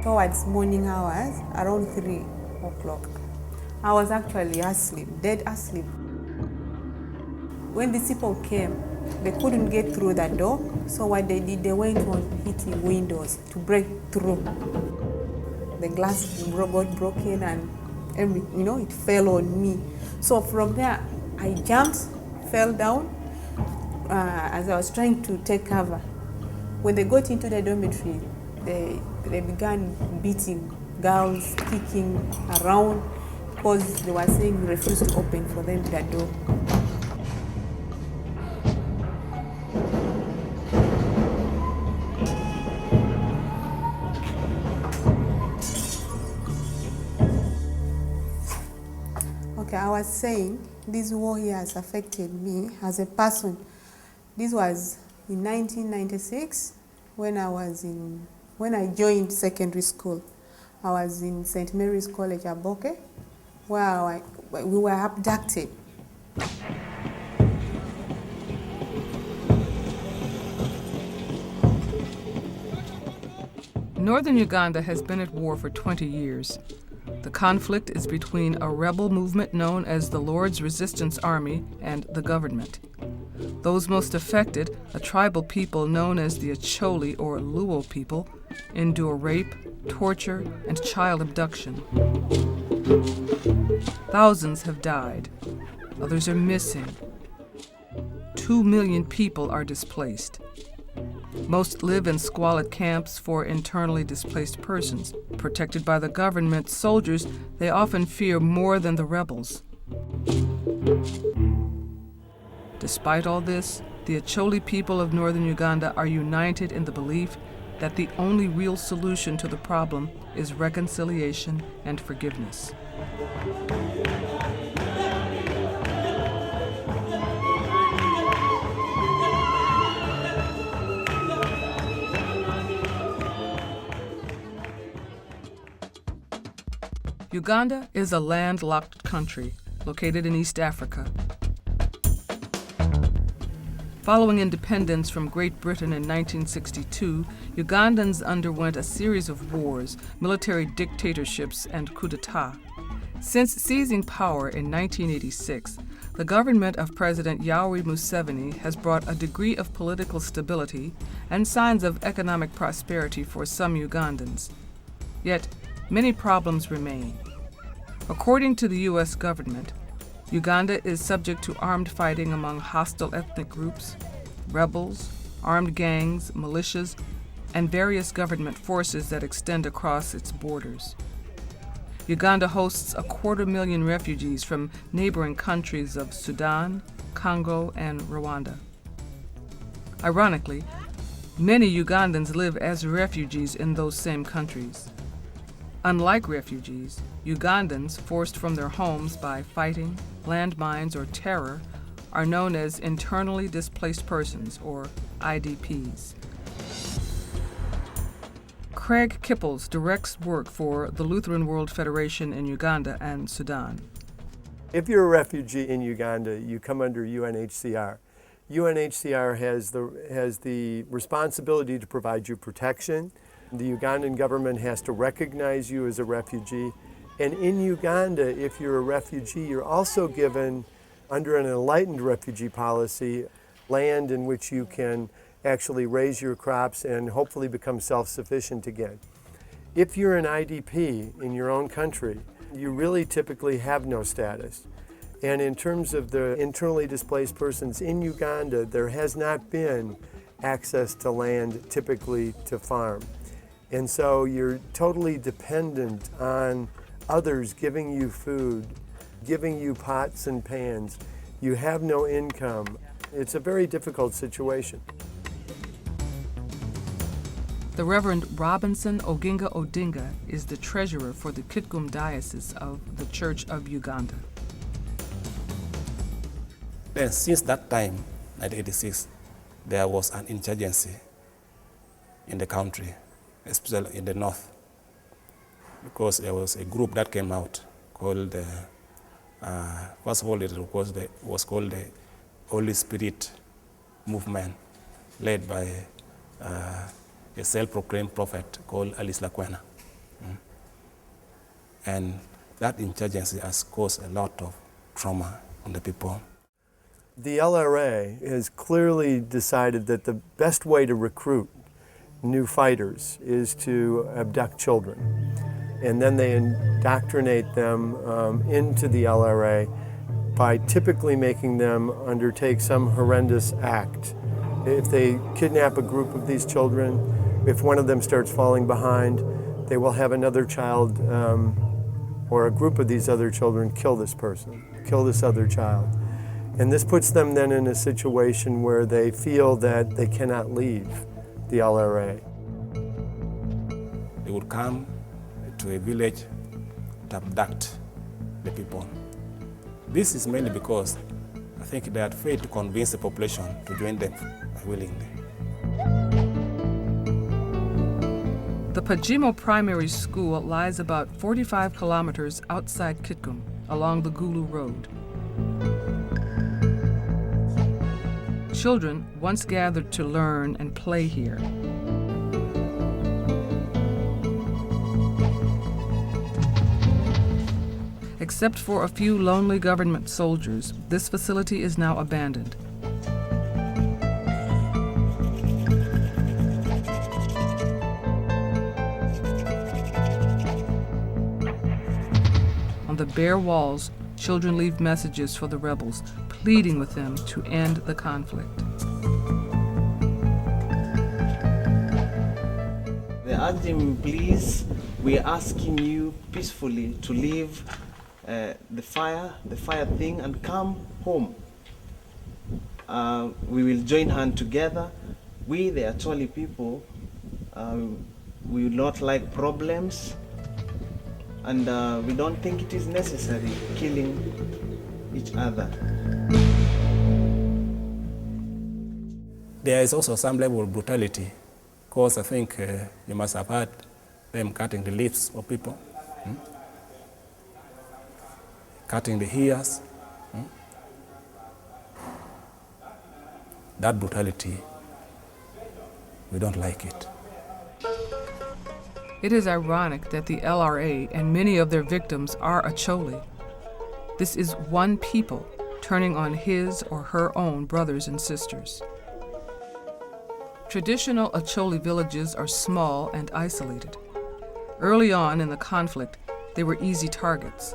towards morning hours, around 3 o'clock. I was actually asleep, dead asleep. When these people came, they couldn't get through the door, so what they did, they went on hitting windows to break through. The glass got broken and it fell on me. So from there, I jumped, fell down as I was trying to take cover. When they got into the dormitory, they began beating girls, kicking around, because they were saying we refused to open for them the door. Okay, I was saying this war here has affected me as a person. This was in 1996 when I joined secondary school. I was in St. Mary's College, Aboke, where we were abducted. Northern Uganda has been at war for 20 years. The conflict is between a rebel movement known as the Lord's Resistance Army and the government. Those most affected, a tribal people known as the Acholi or Luo people, endure rape, torture, and child abduction. Thousands have died. Others are missing. 2 million people are displaced. Most live in squalid camps for internally displaced persons. Protected by the government soldiers, they often fear more than the rebels. Despite all this, the Acholi people of northern Uganda are united in the belief that the only real solution to the problem is reconciliation and forgiveness. Uganda is a landlocked country located in East Africa. Following independence from Great Britain in 1962, Ugandans underwent a series of wars, military dictatorships, and coup d'etat. Since seizing power in 1986, the government of President Yoweri Museveni has brought a degree of political stability and signs of economic prosperity for some Ugandans. Yet, many problems remain. According to the U.S. government, Uganda is subject to armed fighting among hostile ethnic groups, rebels, armed gangs, militias, and various government forces that extend across its borders. Uganda hosts 250,000 refugees from neighboring countries of Sudan, Congo, and Rwanda. Ironically, many Ugandans live as refugees in those same countries. Unlike refugees, Ugandans forced from their homes by fighting, landmines, or terror are known as internally displaced persons, or IDPs. Craig Kipples directs work for the Lutheran World Federation in Uganda and Sudan. If you're a refugee in Uganda, you come under UNHCR. UNHCR has the responsibility to provide you protection. The Ugandan government has to recognize you as a refugee. And in Uganda, if you're a refugee, you're also given, under an enlightened refugee policy, land in which you can actually raise your crops and hopefully become self-sufficient again. If you're an IDP in your own country, you really typically have no status. And in terms of the internally displaced persons in Uganda, there has not been access to land typically to farm. And so you're totally dependent on others giving you food, giving you pots and pans. You have no income. It's a very difficult situation. The Reverend Robinson Oginga Odinga is the treasurer for the Kitgum Diocese of the Church of Uganda. Then since that time, 1986, there was an insurgency in the country, especially in the north, because there was a group that came out called, first of all, it was called the Holy Spirit Movement, led by a self-proclaimed prophet called Alice Lakwena. And that insurgency has caused a lot of trauma on the people. The LRA has clearly decided that the best way to recruit new fighters is to abduct children. And then they indoctrinate them into the LRA by typically making them undertake some horrendous act. If they kidnap a group of these children, if one of them starts falling behind, they will have another child or a group of these other children kill this person, kill this other child. And this puts them then in a situation where they feel that they cannot leave the LRA. They would come to a village to abduct the people. This is mainly because I think they had failed to convince the population to join them willingly. The Pajimo Primary School lies about 45 kilometers outside Kitgum, along the Gulu Road. Children once gathered to learn and play here. Except for a few lonely government soldiers, this facility is now abandoned. On the bare walls, children leave messages for the rebels, pleading with them to end the conflict. They asked him, please, we're asking you peacefully to leave the fire thing and come home. We will join hands together. We, the Acholi people, we would not like problems, and we don't think it is necessary killing each other. There is also some level of brutality, because I think you must have heard them cutting the lips of people, cutting the ears. That brutality, we don't like it. It is ironic that the LRA and many of their victims are Acholi. This is one people turning on his or her own brothers and sisters. Traditional Acholi villages are small and isolated. Early on in the conflict, they were easy targets.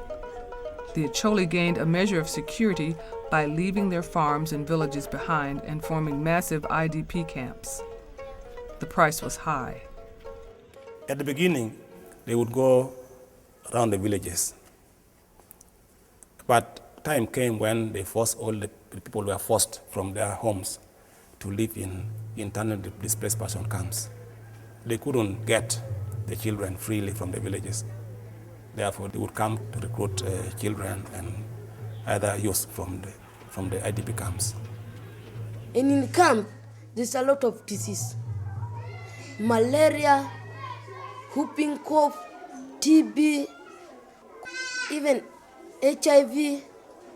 The Acholi gained a measure of security by leaving their farms and villages behind and forming massive IDP camps. The price was high. At the beginning, they would go around the villages. But time came when they forced all the people were forced from their homes to live in internally displaced person camps. They couldn't get the children freely from the villages. Therefore, they would come to recruit children and other youth from the IDP camps. And in camp, there's a lot of disease. Malaria, whooping cough, TB, even HIV,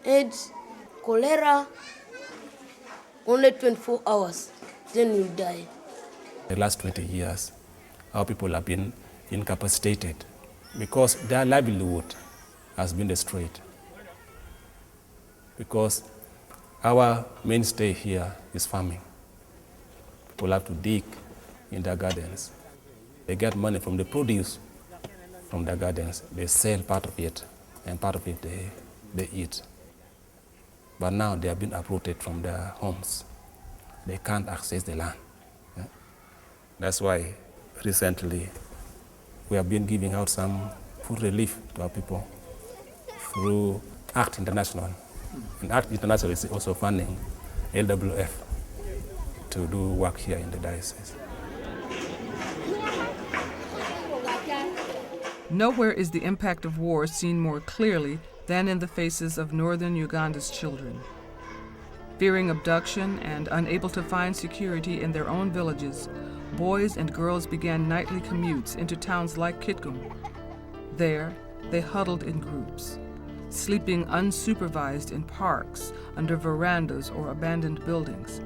AIDS, cholera. Only 24 hours, then you die. The last 20 years, our people have been incapacitated because their livelihood has been destroyed. Because our mainstay here is farming. People have to dig in their gardens. They get money from the produce from their gardens. They sell part of it, and part of it they eat. But now they have been uprooted from their homes. They can't access the land. Yeah? That's why recently we have been giving out some food relief to our people through ACT International. And ACT International is also funding LWF to do work here in the diocese. Nowhere is the impact of war seen more clearly than in the faces of northern Uganda's children. Fearing abduction and unable to find security in their own villages, boys and girls began nightly commutes into towns like Kitgum. There, they huddled in groups, sleeping unsupervised in parks, under verandas or abandoned buildings.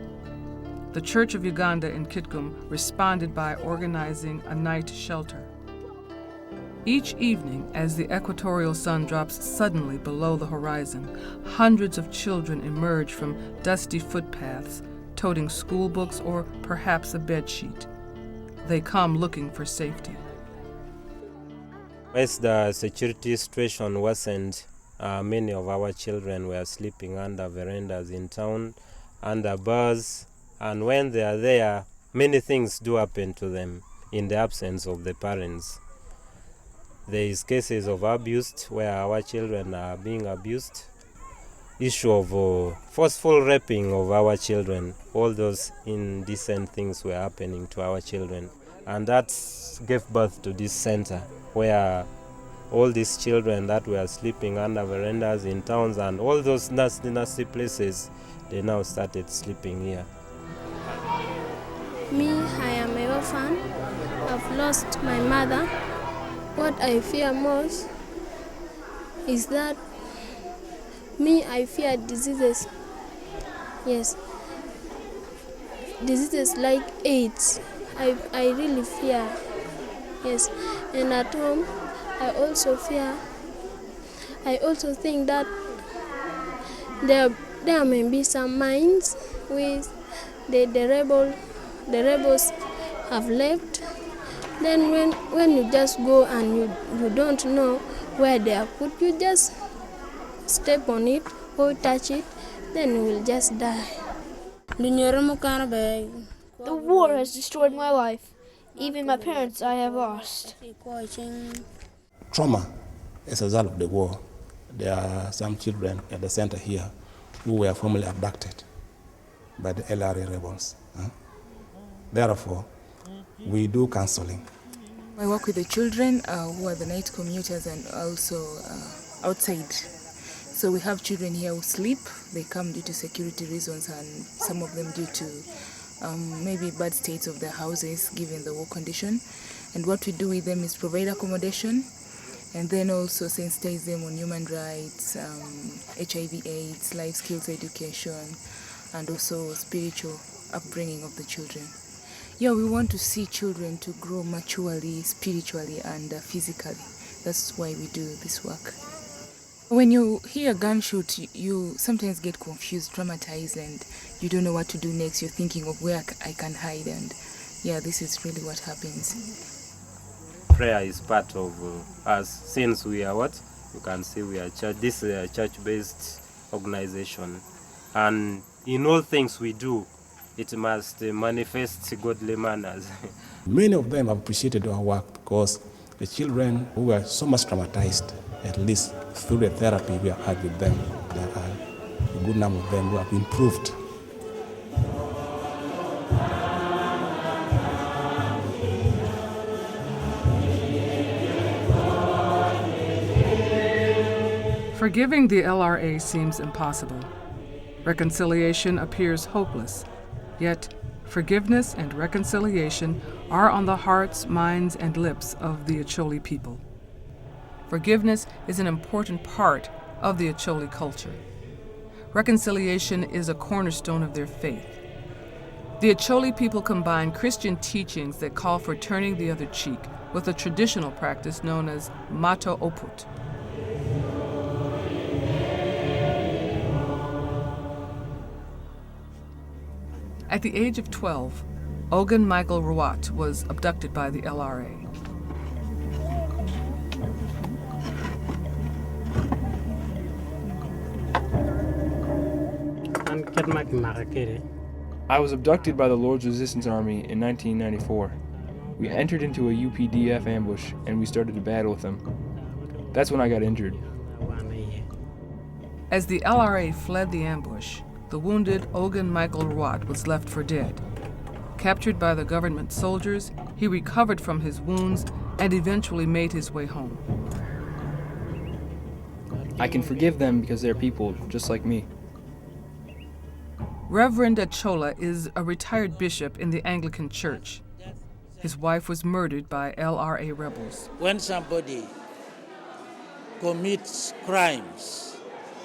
The Church of Uganda in Kitgum responded by organizing a night shelter. Each evening, as the equatorial sun drops suddenly below the horizon, hundreds of children emerge from dusty footpaths, toting school books or perhaps a bedsheet. They come looking for safety. As the security situation worsened, many of our children were sleeping under verandas in town, under bars, and when they are there, many things do happen to them in the absence of the parents. There is cases of abuse where our children are being abused. Issue of forceful raping of our children. All those indecent things were happening to our children. And that gave birth to this center where all these children that were sleeping under verandas in towns and all those nasty places, they now started sleeping here. Me, I am a orphan. I've lost my mother. What I fear most is that I fear diseases. Yes. Diseases like AIDS. I really fear. Yes. And at home, I also think that there may be some mines with the rebels have left. Then when you just go and you don't know where they are put, you just step on it or touch it, then you will just die. The war has destroyed my life. Even my parents I have lost. Trauma as a result of the war. There are some children at the center here who were formerly abducted by the LRA rebels. Therefore, we do counseling. I work with the children who are the night commuters and also outside. So we have children here who sleep. They come due to security reasons and some of them due to maybe bad states of their houses given the war condition. And what we do with them is provide accommodation and then also sensitize them on human rights, HIV/AIDS, life skills education, and also spiritual upbringing of the children. Yeah, we want to see children to grow maturely, spiritually, and physically. That's why we do this work. When you hear a gunshot, you sometimes get confused, traumatized, and you don't know what to do next. You're thinking of where I can hide, and yeah, this is really what happens. Prayer is part of us. Since we are what? You can see we are church. This is a church-based organization. And in all things we do, it must manifest godly manners. Many of them have appreciated our work because the children who were so much traumatized, at least through the therapy we have had with them, there are a good number of them who have improved. Forgiving the LRA seems impossible. Reconciliation appears hopeless. Yet, forgiveness and reconciliation are on the hearts, minds, and lips of the Acholi people. Forgiveness is an important part of the Acholi culture. Reconciliation is a cornerstone of their faith. The Acholi people combine Christian teachings that call for turning the other cheek with a traditional practice known as mato oput. At the age of 12, Ogun Michael Ruat was abducted by the LRA. I was abducted by the Lord's Resistance Army in 1994. We entered into a UPDF ambush and we started to battle with them. That's when I got injured. As the LRA fled the ambush, the wounded Ogun Michael Ruat was left for dead. Captured by the government soldiers, he recovered from his wounds and eventually made his way home. I can forgive them because they're people just like me. Reverend Achola is a retired bishop in the Anglican Church. His wife was murdered by LRA rebels. When somebody commits crimes,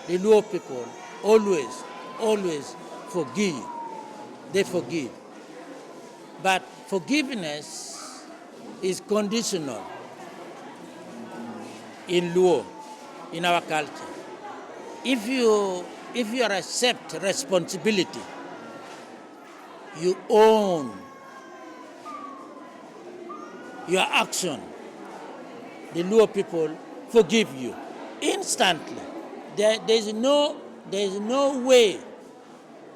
the Luo people always forgive. They forgive. But forgiveness is conditional. in Luo, in our culture. If you accept responsibility, you own your action, the Luo people forgive you instantly. There is no way.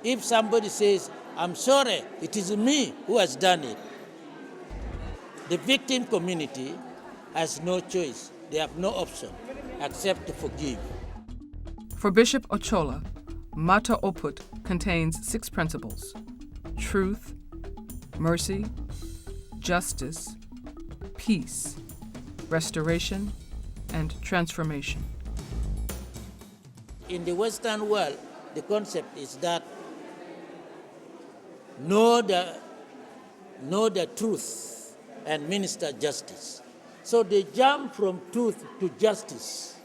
If somebody says, I'm sorry, it is me who has done it, the victim community has no choice. They have no option except to forgive. For Bishop Ochola, Mata Oput contains 6 principles: truth, mercy, justice, peace, restoration, and transformation. In the Western world, the concept is that know the truth and minister justice. So they jump from truth to justice.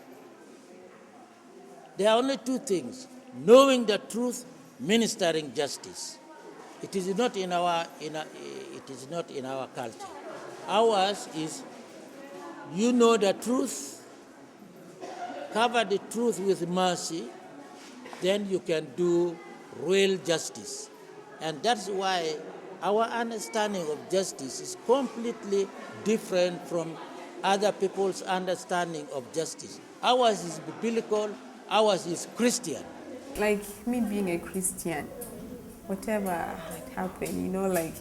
There are only 2 things: knowing the truth, ministering justice. It is not in our culture. Ours is, you know the truth, cover the truth with mercy, then you can do real justice. And that's why our understanding of justice is completely different from other people's understanding of justice. Ours is biblical, ours is Christian. Like me being a Christian, whatever had happened, like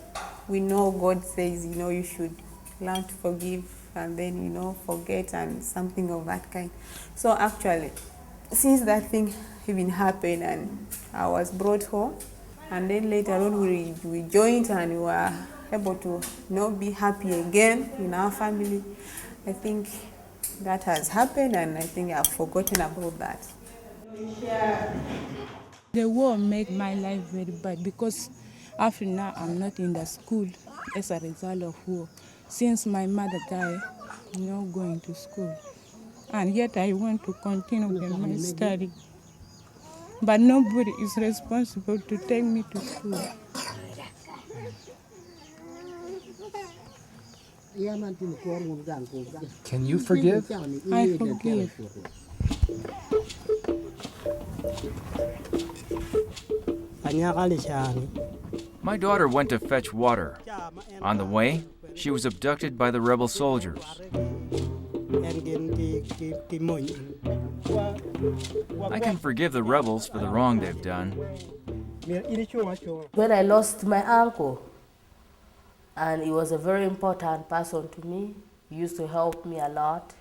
we know God says, you should learn to forgive and then, forget and something of that kind. So actually, since that thing even happened and I was brought home, and then later on we joined and we were able to be happy again in our family, I think that has happened and I think I've forgotten about that. The war made my life very bad because after now I'm not in the school as a result of war. Since my mother died, I'm not going to school. And yet I want to continue with my study. But nobody is responsible to take me to school. Can you forgive? I forgive. My daughter went to fetch water. On the way, she was abducted by the rebel soldiers. I can forgive the rebels for the wrong they've done. When I lost my uncle, and he was a very important person to me, he used to help me a lot.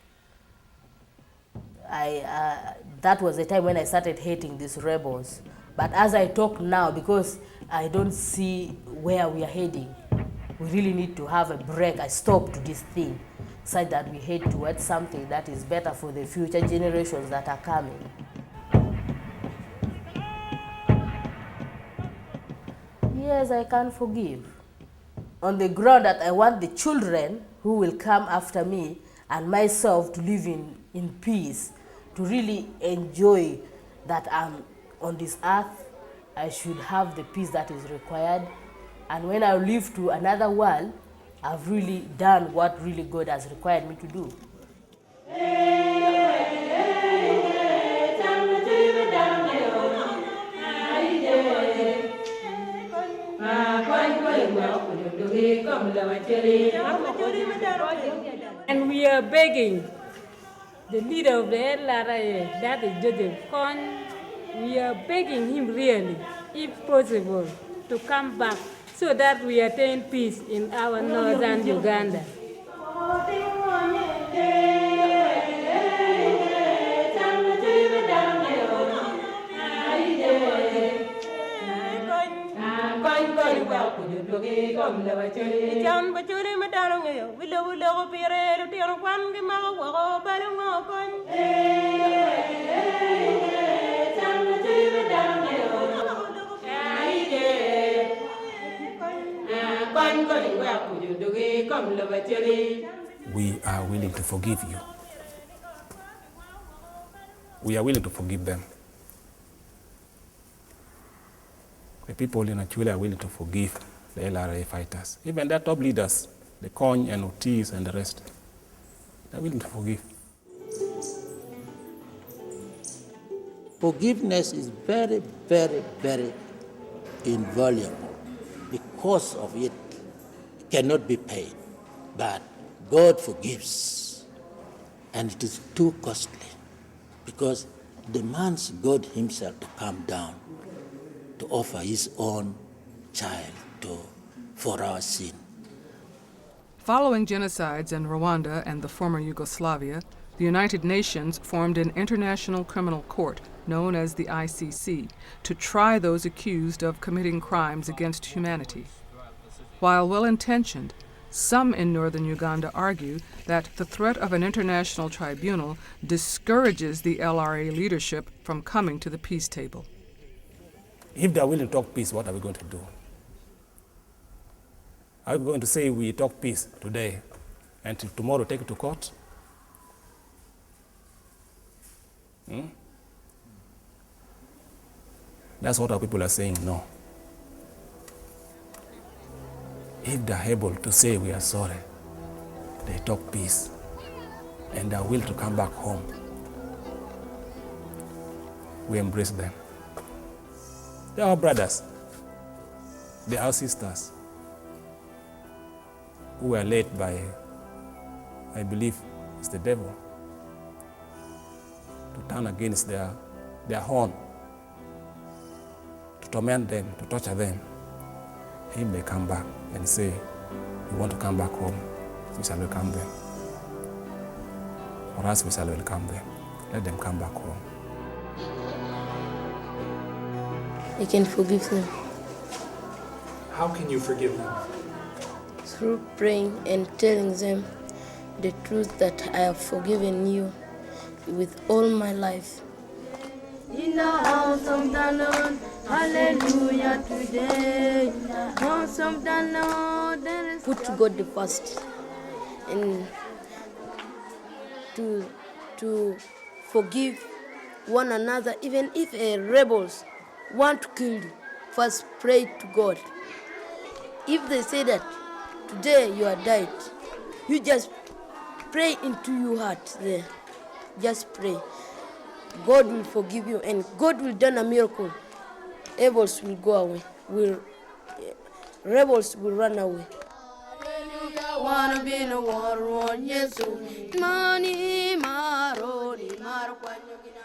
That was the time when I started hating these rebels. But as I talk now, because I don't see where we are heading, we really need to have a break, a stop to this thing, so that we head towards something that is better for the future generations that are coming. Yes, I can forgive. On the ground that I want the children who will come after me and myself to live in peace, to really enjoy that I'm on this earth. I should have the peace that is required. And when I live to another world, I've really done what really God has required me to do. And we are begging the leader of the LRA, that is Joseph Kony, we are begging him really, if possible, to come back so that we attain peace in our northern Uganda. We are willing to forgive you. We are willing to forgive them. The people in Achule are willing to forgive the LRA fighters. Even their top leaders, the Kony and Ortiz and the rest, they're willing to forgive. Forgiveness is very, very, very invaluable. Because of it, it cannot be paid. But God forgives. And it is too costly because it demands God himself to come down to offer his own child for our sin. Following genocides in Rwanda and the former Yugoslavia, the United Nations formed an international criminal court known as the ICC to try those accused of committing crimes against humanity. While well-intentioned, some in northern Uganda argue that the threat of an international tribunal discourages the LRA leadership from coming to the peace table. If they are willing to talk peace, what are we going to do? Are we going to say we talk peace today and tomorrow take it to court? That's what our people are saying, no. If they're able to say we are sorry, they talk peace, and they are willing to come back home, we embrace them. They are our brothers. They are our sisters who were led by, I believe, it's the devil, to turn against their horn, to torment them, to torture them. If they come back and say, we want to come back home, we shall welcome them. For us, we shall welcome them. Let them come back home. I can forgive them. How can you forgive them? Through praying and telling them the truth that I have forgiven you with all my life. In the house of the Lord, hallelujah today. In the house of the Lord, there is Put God first and to forgive one another, even if rebels want to kill you, first pray to God. If they say that today you are died, you just pray into your heart there. Just pray. God will forgive you and God will do a miracle. Evils will go away. Rebels will run away. wanna be no war on Yesu. Mani maro ni maro kwa nyogina.